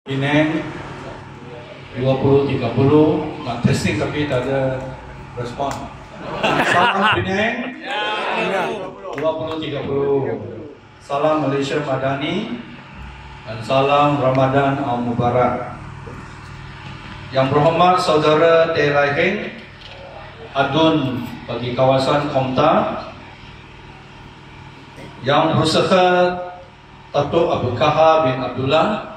Penang 2030 nak testing tapi tak ada respon. Salam Penang 2030. Salam Malaysia Madani dan salam Ramadan Al-Mubarak. Yang berhormat Saudara Teh Lai Heng, Adun bagi kawasan Komta, Yang Berusaha Datuk Abu Kahar bin Abdullah,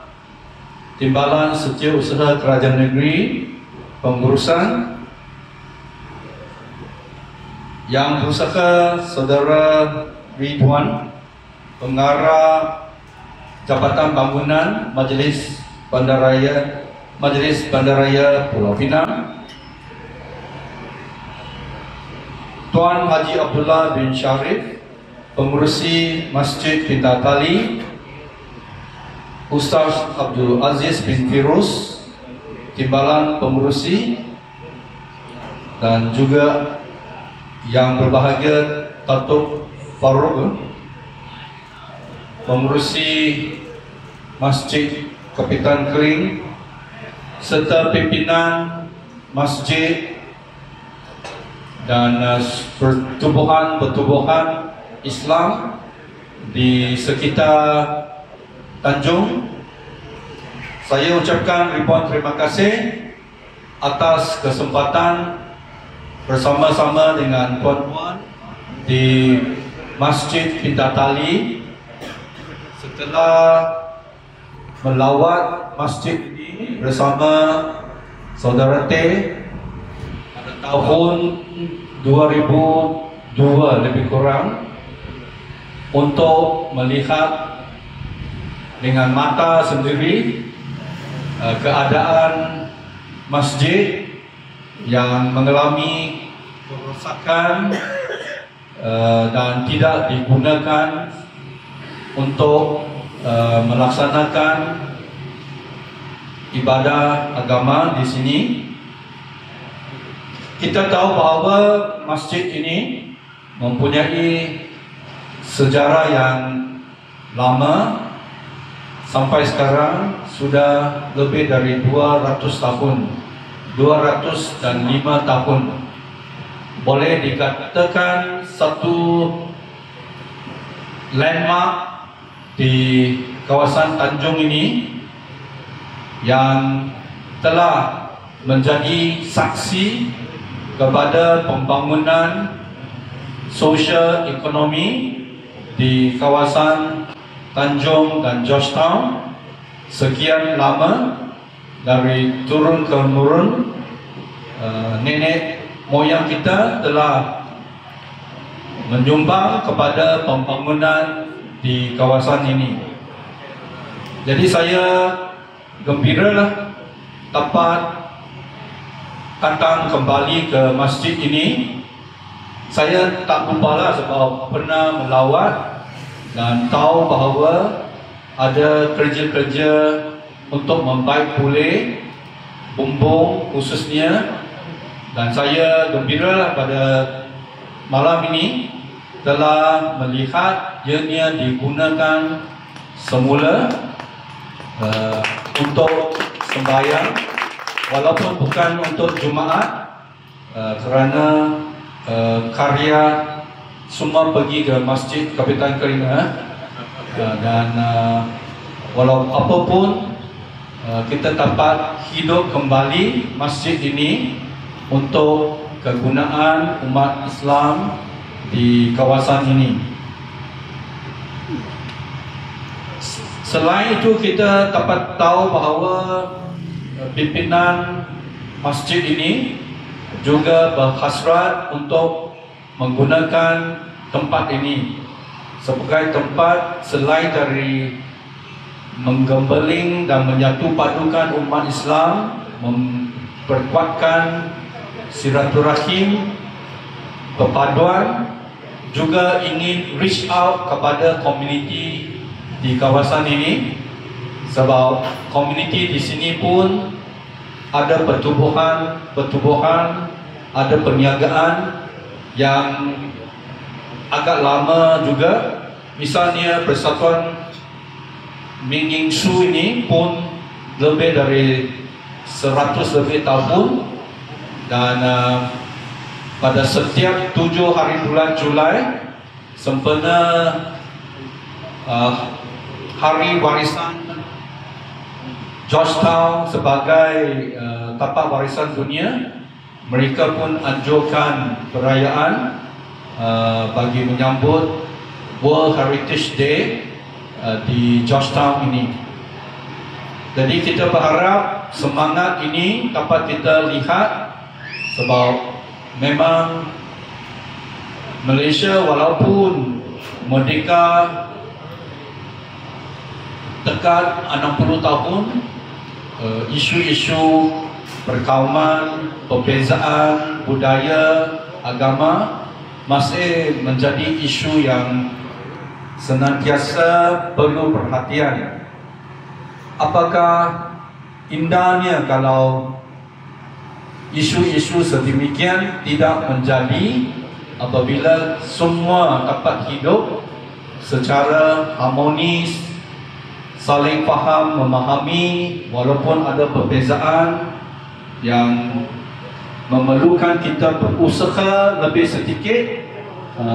Timbalan Setiausaha Kerajaan Negeri Pengurusan, Yang Berusaha Saudara Ridwan, Pengarah Jabatan Bangunan Majlis Bandaraya Pulau Pinang, Tuan Haji Abdullah bin Sharif, Pengurusi Masjid Pintar Tali, Ustaz Abdul Aziz bin Firuz, Timbalan Pengurusi, dan juga yang berbahagia Datuk Farouk, Pengurusi Masjid Kapitan Kering, serta pimpinan masjid dan pertubuhan Islam di sekitar Tanjung. Saya ucapkan ribuan terima kasih atas kesempatan bersama-sama dengan tuan-tuan di Masjid Pintar Tali setelah melawat masjid ini bersama Saudara Teh pada tahun 2002 lebih kurang, untuk melihat dengan mata sendiri keadaan masjid yang mengalami kerosakan dan tidak digunakan untuk melaksanakan ibadah agama di sini. Kita tahu bahawa masjid ini mempunyai sejarah yang lama, sampai sekarang sudah lebih dari 200 tahun, 205 tahun. Boleh dikatakan satu landmark di kawasan Tanjung ini yang telah menjadi saksi kepada pembangunan sosial ekonomi di kawasan Tanjung dan Georgetown sekian lama, dari turun ke temurun. Nenek moyang kita telah menyumbang kepada pembangunan di kawasan ini. Jadi saya gembiralah dapat datang kembali ke masjid ini. Saya tak lupalah sebab pernah melawat dan tahu bahawa ada kerja-kerja untuk membaik pulih bumbung khususnya, dan saya gembiralah pada malam ini telah melihat ianya digunakan semula untuk sembahyang, walaupun bukan untuk Jumaat, kerana karya semua pergi ke Masjid Kapitan Kering, dan walau apapun kita dapat hidup kembali masjid ini untuk kegunaan umat Islam di kawasan ini. Selain itu, kita dapat tahu bahawa pimpinan masjid ini juga berhasrat untuk menggunakan tempat ini sebagai tempat selain dari menggembeling dan menyatu padukan umat Islam, memperkuatkan silaturahim, perpaduan, juga ingin reach out kepada komuniti di kawasan ini, sebab komuniti di sini pun ada pertubuhan, ada perniagaan yang agak lama juga. Misalnya Persatuan Ming Ying Su ini pun lebih dari 100 lebih tahun, dan pada setiap 7 hari bulan Julai sempena hari warisan Georgetown sebagai tapak warisan dunia, mereka pun anjurkan perayaan bagi menyambut World Heritage Day di Georgetown ini. Jadi kita berharap semangat ini dapat kita lihat, sebab memang Malaysia walaupun merdeka dekat 60 tahun, isu-isu perkauman, perbezaan budaya, agama masih menjadi isu yang senantiasa perlu perhatian. Apakah indahnya kalau isu-isu sedemikian tidak menjadi apabila semua dapat hidup secara harmonis, saling faham, memahami, walaupun ada perbezaan yang memerlukan kita berusaha lebih sedikit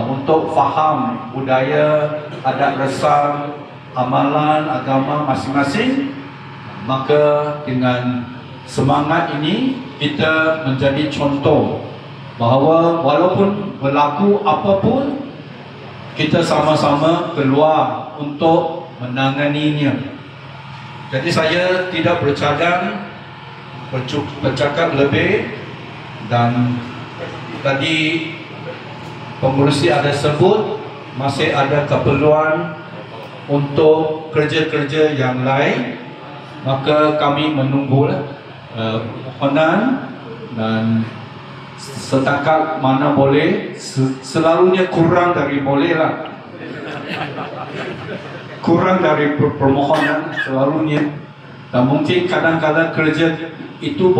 untuk faham budaya, adat resam, amalan agama masing-masing. Maka dengan semangat ini kita menjadi contoh bahawa walaupun berlaku apapun, kita sama-sama keluar untuk menanganinya. Jadi saya tidak bercakap lebih, dan tadi pengurusi ada sebut masih ada keperluan untuk kerja-kerja yang lain, maka kami menunggu permohonan, dan setakat mana boleh, selalunya kurang dari boleh lah, kurang dari permohonan selalunya, dan mungkin kadang-kadang kerja itu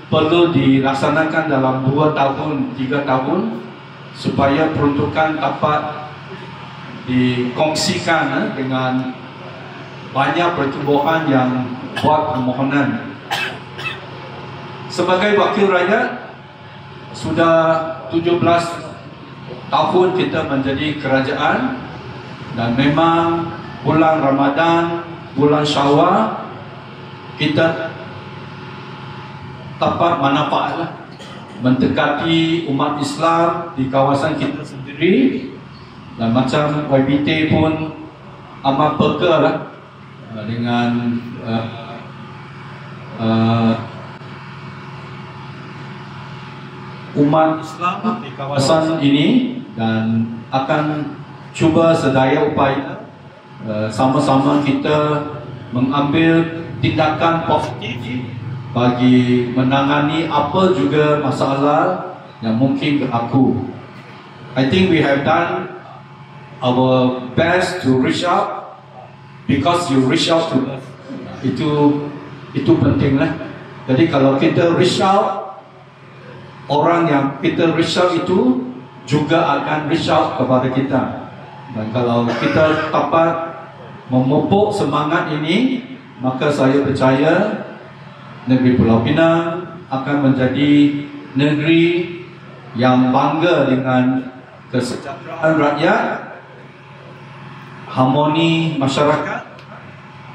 perlu dilaksanakan dalam 2 tahun, 3 tahun, supaya peruntukan dapat dikongsikan dengan banyak pertubuhan yang buat permohonan. Sebagai wakil rakyat, sudah 17 tahun kita menjadi kerajaan, dan memang bulan Ramadan, bulan Syawal, kita dapat manfaat mendekati umat Islam di kawasan kita sendiri. Dan macam YBT pun amat bangga lah dengan umat Islam di kawasan ini, dan akan cuba sedaya upaya sama-sama kita mengambil tindakan positif bagi menangani apa juga masalah yang mungkin berlaku. I think we have done our best to reach out, because you reach out to us. Itu pentinglah. Jadi kalau kita reach out, orang yang kita reach out itu juga akan reach out kepada kita. Dan kalau kita dapat memupuk semangat ini, maka saya percaya negeri Pulau Pinang akan menjadi negeri yang bangga dengan kesejahteraan rakyat, harmoni masyarakat,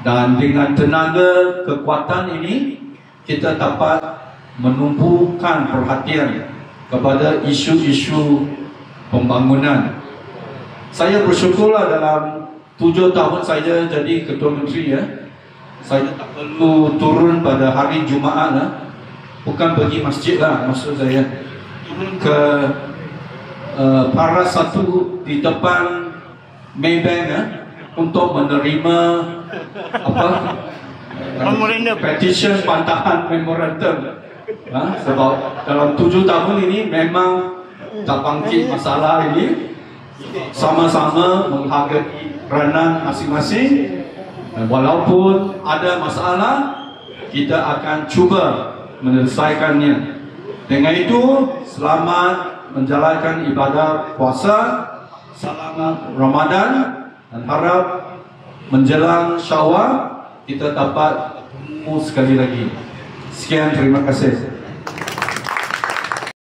dan dengan tenaga kekuatan ini kita dapat menumpukan perhatian kepada isu-isu pembangunan. Saya bersyukurlah dalam 7 tahun saya jadi Ketua Menteri, saya tak perlu turun pada hari Jumaat bukan pergi masjid lah, maksud saya turun ke Paras 1 di depan Maybank untuk menerima petition bantahan memorandum. Sebab dalam 7 tahun ini memang tak bangkit masalah ini, sama-sama menghargai peranan masing-masing, dan walaupun ada masalah, kita akan cuba menyelesaikannya. Dengan itu, selamat menjalankan ibadah puasa, selamat Ramadan, dan harap menjelang Syawal kita dapat menipu sekali lagi. Sekian, terima kasih.